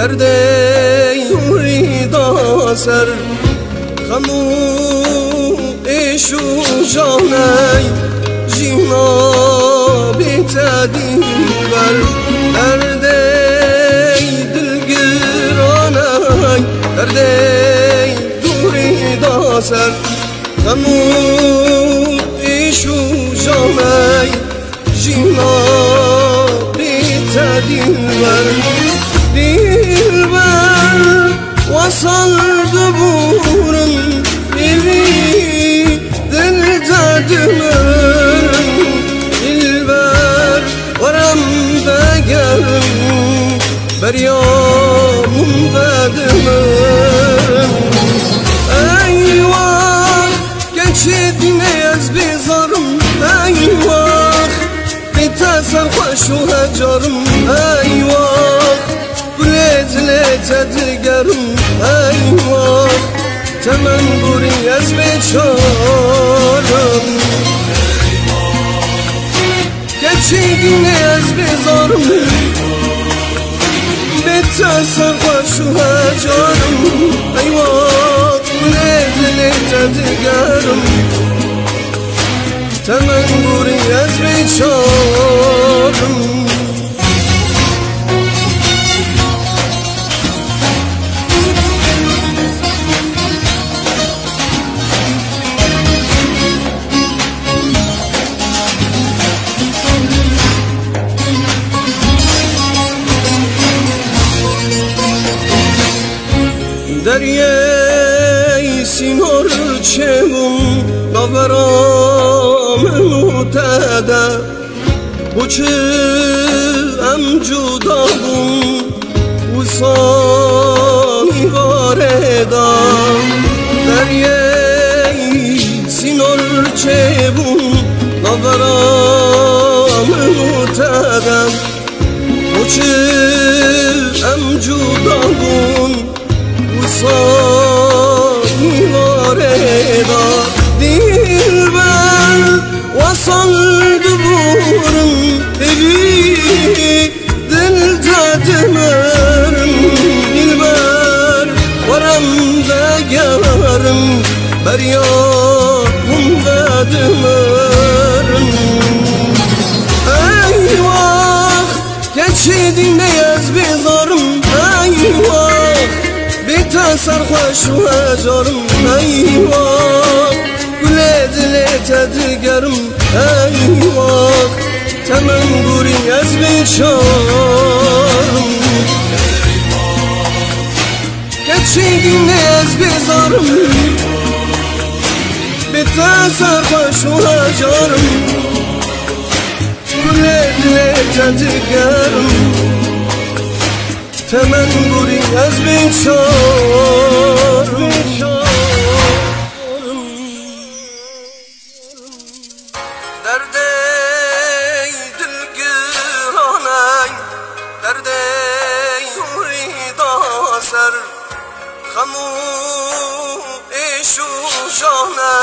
درده یوریدا سر خمو ایشو جانای جینا بیتدی بر درده دلگرانای درده یوریدا سر خمو ایشو جانای جینا بیتدی بر dilber vasaldı burun evi dildedirlerim dilber varam begerim beryamım dedilerim eyvah geçidi neyez bizarım eyvah biteser hoşu hecarım eyvah lete digerim eyvah temen buri ez beçarım geçidine ez bezarım bete sarhoşu hecarım eyvah lete digerim temen buri ez beçarım دریای سینور چگون ناورام نوتده بچه ام جدا بون وسانی واردا دریای سینور چگون ناورام نوتده بچه ام جدا بون وصانی واردا dilber vasaldı burun evi dildedirlerim dilber varam begerim beryamım dedilerim eyvah geçidine yez bizarım eyvah bite sarhoşu hecarım eyvah güle dilete digerim eyvah temen buri ez beçarım geçidine ez bizarım bite sarhoşu hecarım güle dilete digerim temen buri ez beçarım derde dilgiranay derde yurida ser xamu eşu janay